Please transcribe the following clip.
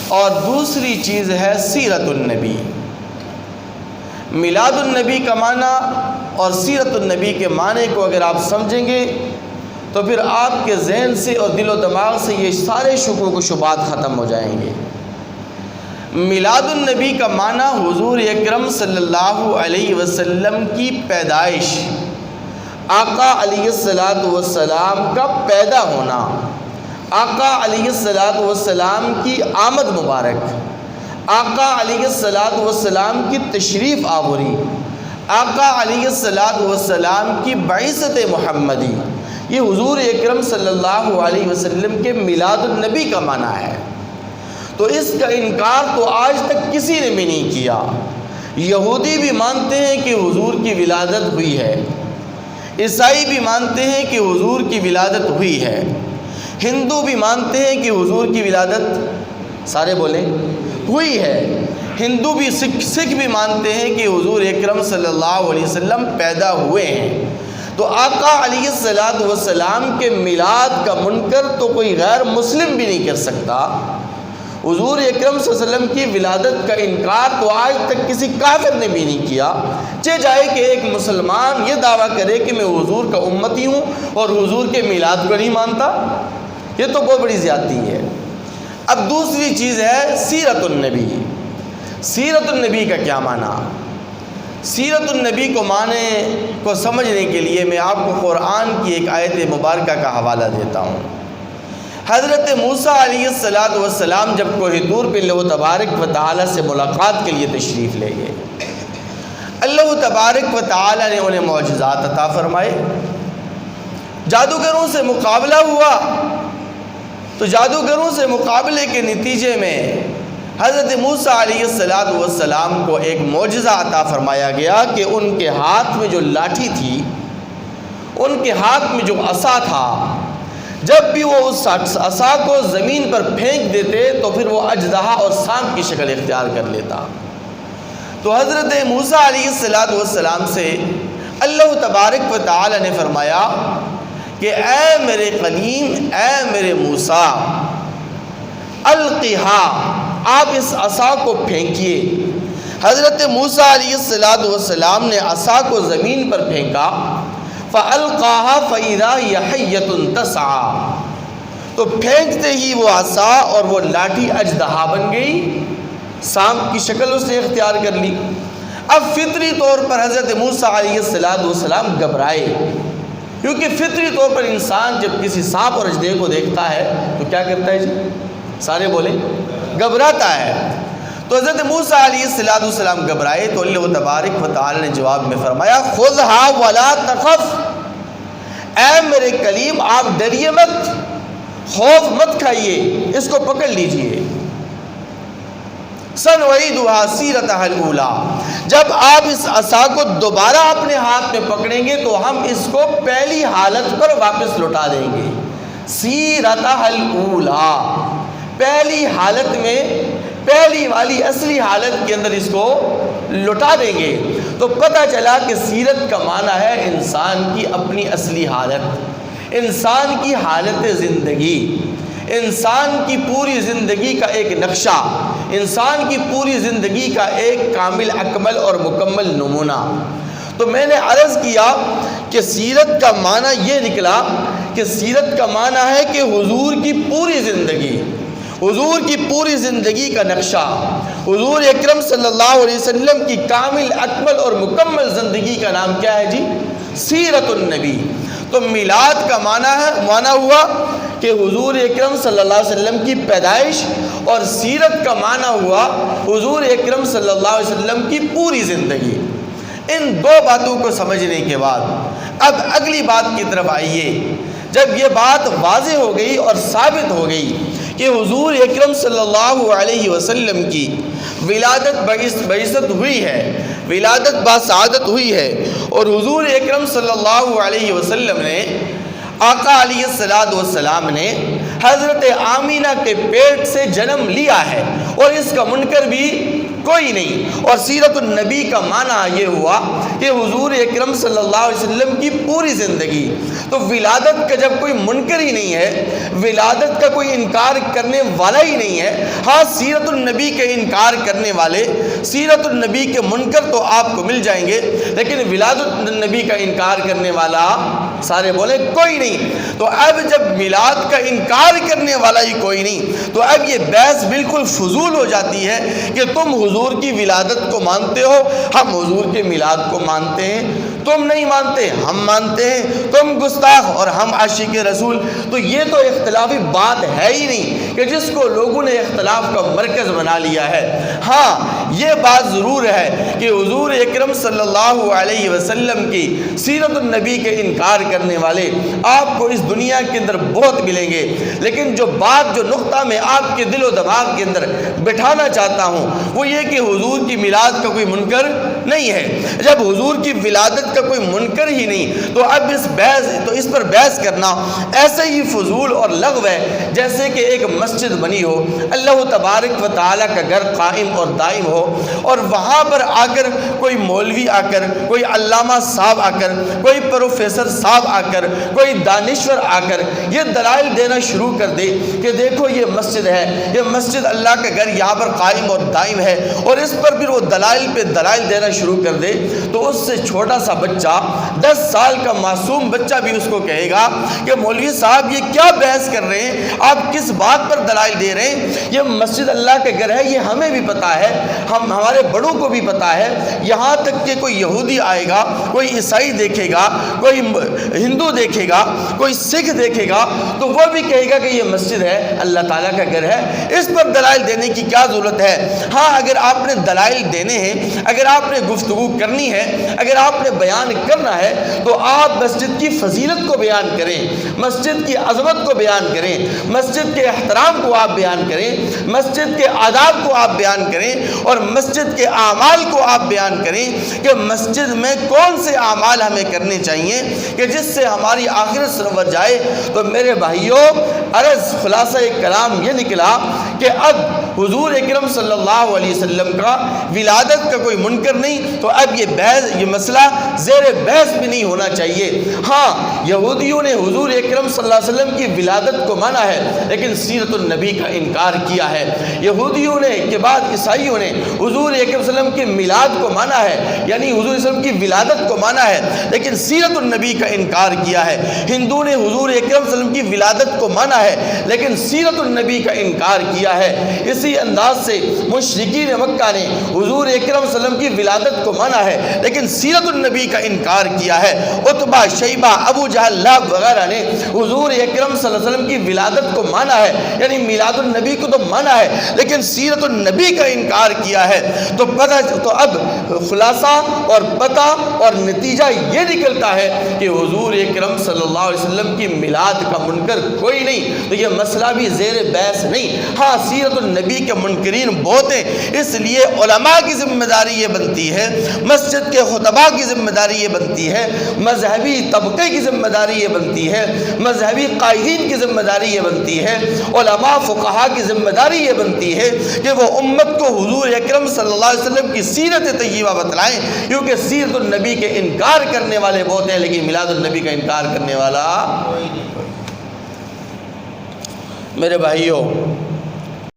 اور دوسری چیز ہے سیرت النبی۔ میلاد النبی کا معنی اور سیرت النبی کے معنی کو اگر آپ سمجھیں گے تو پھر آپ کے ذہن سے اور دل و دماغ سے یہ سارے شکوک و شبہات ختم ہو جائیں گے۔ میلاد النبی کا معنی حضور اکرم صلی اللہ علیہ وسلم کی پیدائش، آقا علیہ السلام کا پیدا ہونا، آقا علیہ السلام کی آمد مبارک، آقا علیہ السلام کی تشریف آوری، آقا علیہ السلام کی بعثت محمدی، یہ حضور اکرم صلی اللہ علیہ وسلم کے میلاد النبی کا معنی ہے۔ تو اس کا انکار تو آج تک کسی نے بھی نہیں کیا۔ یہودی بھی مانتے ہیں کہ حضور کی ولادت ہوئی ہے، عیسائی بھی مانتے ہیں کہ حضور کی ولادت ہوئی ہے، ہندو بھی مانتے ہیں کہ حضور کی ولادت سارے بولیں ہوئی ہے، ہندو بھی سکھ بھی مانتے ہیں کہ حضور اکرم صلی اللہ علیہ وسلم پیدا ہوئے ہیں۔ تو آقا علیہ السلام کے میلاد کا منکر تو کوئی غیر مسلم بھی نہیں کر سکتا۔ حضور اکرم صلی اللہ علیہ وسلم کی ولادت کا انکار تو آج تک کسی کافر نے بھی نہیں کیا، چہ جائے کہ ایک مسلمان یہ دعویٰ کرے کہ میں حضور کا امتی ہوں اور حضور کے میلاد کو نہیں مانتا، یہ تو بہت بڑی زیادتی ہے۔ اب دوسری چیز ہے سیرت النبی۔ سیرت النبی کا کیا معنی؟ سیرت النبی کو معنی کو سمجھنے کے لیے میں آپ کو قرآن کی ایک آیت مبارکہ کا حوالہ دیتا ہوں۔ حضرت موسیٰ علیہ السلام جب کوہ طور پہ اللہ تبارک و تعالیٰ سے ملاقات کے لیے تشریف لے گئے، اللہ تبارک و تعالیٰ نے انہیں معجزات عطا فرمائے، جادوگروں سے مقابلہ ہوا، تو جادوگروں سے مقابلے کے نتیجے میں حضرت موسیٰ علیہ السلام کو ایک معجزہ عطا فرمایا گیا کہ ان کے ہاتھ میں جو لاٹھی تھی، ان کے ہاتھ میں جو عصا تھا، جب بھی وہ اس عصا کو زمین پر پھینک دیتے تو پھر وہ اژدہا اور سانپ کی شکل اختیار کر لیتا۔ تو حضرت موسیٰ علیہ السلام سے اللہ تبارک و تعالی نے فرمایا کہ اے میرے کلیم، اے میرے موسیٰ، القہا، آپ اس عصا کو پھینکیے۔ حضرت موسیٰ علیہ السلام نے عصا کو زمین پر پھینکا، فَأَلْقَاهَا فَإِذَا هِيَ حَيَّةٌ تَسْعَىٰ، تو پھینکتے ہی وہ عصا اور وہ لاٹھی اژدہا بن گئی، سانپ کی شکل اس نے اختیار کر لی۔ اب فطری طور پر حضرت موسیٰ علیہ السلام گھبرائے، کیونکہ فطری طور پر انسان جب کسی سانپ اور اژدہے کو دیکھتا ہے تو کیا کرتا ہے جی؟ سارے بولیں، گھبراتا ہے۔ تو حضرت موسیٰ علیہ السلام گھبرائے تو اللہ تبارک و تعالی نے جواب میں فرمایا خُذْهَا وَلَا تَخَفْ، اے میرے کلیم آپ ڈریے مت، خوف مت کھائیے، اس کو پکڑ لیجئے۔ سَنُعِيدُهَا سِيرَتَهَا الْأُولَىٰ، جب آپ اس عصا کو دوبارہ اپنے ہاتھ میں پکڑیں گے تو ہم اس کو پہلی حالت پر واپس لوٹا دیں گے۔ سِيرَتَهَا الْأُولَىٰ، پہلی حالت میں، پہلی والی اصلی حالت کے اندر اس کو لوٹا دیں گے۔ تو پتہ چلا کہ سیرت کا معنی ہے انسان کی اپنی اصلی حالت، انسان کی حالت زندگی، انسان کی پوری زندگی کا ایک نقشہ، انسان کی پوری زندگی کا ایک کامل اکمل اور مکمل نمونہ۔ تو میں نے عرض کیا کہ سیرت کا معنی یہ نکلا کہ سیرت کا معنی ہے کہ حضور کی پوری زندگی، حضور کی پوری زندگی کا نقشہ، حضور اکرم صلی اللہ علیہ وسلم کی کامل اکمل اور مکمل زندگی کا نام کیا ہے جی؟ سیرت النبی۔ تو میلاد کا معنی ہوا کہ حضور اکرم صلی اللہ علیہ وسلم کی پیدائش، اور سیرت کا معنی ہوا حضور اکرم صلی اللہ علیہ وسلم کی پوری زندگی۔ ان دو باتوں کو سمجھنے کے بعد اب اگلی بات کی طرف آئیے۔ جب یہ بات واضح ہو گئی اور ثابت ہو گئی کہ حضور اکرم صلی اللہ علیہ وسلم کی ولادت بعثت ہوئی ہے، ولادت باسعادت ہوئی ہے، اور حضور اکرم صلی اللہ علیہ وسلم نے، آقا علیہ السلام نے حضرت آمینہ کے پیٹ سے جنم لیا ہے اور اس کا منکر بھی کوئی نہیں۔ اور سیرت النبی کا معنی یہ ہوا کہ حضور اکرم صلی اللہ علیہ وسلم کی پوری زندگی، تو ولادت کا جب کوئی منکر ہی نہیں ہے، ولادت کا کوئی انکار کرنے والا ہی نہیں ہے، ہاں سیرت النبی کے انکار کرنے والے، سیرت النبی کے منکر تو آپ کو مل جائیں گے، لیکن ولادت النبی کا انکار کرنے والا سارے بولے کوئی نہیں۔ تو اب جب میلاد کا انکار کرنے والا ہی کوئی نہیں، تو اب یہ بحث بالکل فضول ہو جاتی ہے کہ تم حضور کی ولادت کو مانتے ہو، ہم حضور کے میلاد کو مانتے ہیں، تم نہیں مانتے ہم مانتے ہیں، تم گستاخ اور ہم عاشق رسول۔ تو یہ تو اختلافی بات ہے ہی نہیں کہ جس کو لوگوں نے اختلاف کا مرکز بنا لیا ہے۔ ہاں یہ بات ضرور ہے کہ حضور اکرم صلی اللہ علیہ وسلم کی سیرت النبی کے انکار کرنے والے آپ کو اس دنیا کے اندر بہت ملیں گے، لیکن جو بات، جو نقطہ میں آپ کے دل و دماغ کے اندر بٹھانا چاہتا ہوں وہ یہ کہ حضور کی میلاد کا کوئی منکر نہیں ہے۔ جب حضور کی ولادت کا کوئی منکر ہی نہیں تو اب اس پر بحث کرنا ایسے ہی فضول اور لغو ہے جیسے کہ ایک مسجد بنی ہو، اللہ تبارک و تعالیٰ کا گھر قائم اور دائم ہو، اور وہاں پر آ کر کوئی مولوی آ کر، کوئی علامہ صاحب آ کر، کوئی پروفیسر صاحب آ کر، کوئی دانشور آ کر یہ دلائل دینا شروع کر دے کہ دیکھو یہ مسجد ہے، یہ مسجد اللہ کا گھر یہاں پر قائم اور دائم ہے، اور اس پر پھر وہ دلائل پہ دلائل دینا شروع کر دے، تو اس سے چھوٹا سا بچہ، 10 سال کا معصوم بچہ بھی اس کو کہے گا کہ مولوی صاحب یہ کیا بحث کر رہے ہیں، آپ کس بات پر دلائل دے رہے ہیں، یہ مسجد اللہ کا گھر ہے، یہ ہمیں بھی پتا ہے، ہمارے بڑوں کو بھی پتا ہے، یہاں تک کہ کوئی یہودی آئے گا، کوئی عیسائی دیکھے گا، کوئی ہندو دیکھے گا، کوئی سکھ دیکھے گا تو وہ بھی کہے گا کہ یہ مسجد ہے، اللہ تعالیٰ کا گھر ہے، اس پر دلائل دینے کی کیا ضرورت ہے۔ ہاں اگر آپ نے دلائل دینے ہیں، اگر آپ نے گفتگو کرنی ہے، اگر آپ نے بیان کرنا ہے تو آپ مسجد کی فضیلت کو بیان کریں، مسجد کی عظمت کو بیان کریں، مسجد کے احترام کو آپ بیان کریں، مسجد کے آداب کو آپ بیان کریں، اور مسجد کے اعمال کو آپ بیان کریں کہ مسجد میں کون سے اعمال ہمیں کرنے چاہیے کہ جس سے ہماری آخرت سرور جائے۔ تو میرے بھائیوں، عرض خلاصہ کلام یہ نکلا کہ اب حضور اکرم صلی اللہ علیہ وسلم کا ولادت کا کوئی منکر نہیں، تو اب یہ مسئلہ زیر بحث بھی نہیں ہونا چاہیے۔ ہاں یہودیوں نے حضور اکرم صلی اللہ علیہ وسلم کی ولادت کو مانا ہے لیکن سیرت النبی کا انکار کیا ہے۔ یہودیوں نے کے بعد عیسائیوں نے حضور اکرم صلی اللہ علیہ وسلم کی میلاد کو مانا ہے، یعنی حضور صلی اللہ علیہ وسلم کی ولادت کو مانا ہے لیکن سیرت النبی کا انکار کیا ہے۔ ہندو نے حضور اکرم صلی اللہ علیہ وسلم کی ولادت کو مانا ہے لیکن سیرت النبی کا انکار کیا ہے۔ اسی انداز سے مشرکین مکہ نے حضور اکرم صلی اللہ علیہ وسلم کی ولادت کو مانا ہے لیکن سیرت النبی کا انکار کیا ہے۔ عتبہ، شیبہ، ابو جہل، لہب وغیرہ نے حضور اکرم صلی اللہ علیہ وسلم کی ولادت کو مانا ہے، یعنی میلاد النبی کو تو مانا ہے لیکن سیرت النبی کا انکار کیا ہے۔ تو اب خلاصہ اور پتہ اور نتیجہ یہ نکلتا ہے کہ حضور اکرم صلی اللہ علیہ وسلم کی میلاد کا منکر کوئی نہیں، تو یہ مسئلہ بھی زیر بحث نہیں۔ ہاں سیرت النبی کے منکرین بہت ہیں، اس لیے علماء کی ذمہ داری یہ بنتی ہے، مسجد کے خطباء کی ذمہ داری یہ بنتی ہے، مذہبی طبقے کی ذمہ داری یہ بنتی ہے، مذہبی قائدین کی ذمہ داری یہ بنتی ہے، علماء فقہاء کی ذمہ داری یہ بنتی ہے کہ وہ امت کو حضور اکرم صلی اللہ علیہ وسلم کی سیرت طیبہ بتلائیں، کیونکہ سیرت النبی کے انکار کرنے والے بہت ہیں لیکن میلاد النبی کا انکار کرنے والا کوئی نہیں۔ میرے بھائیوں،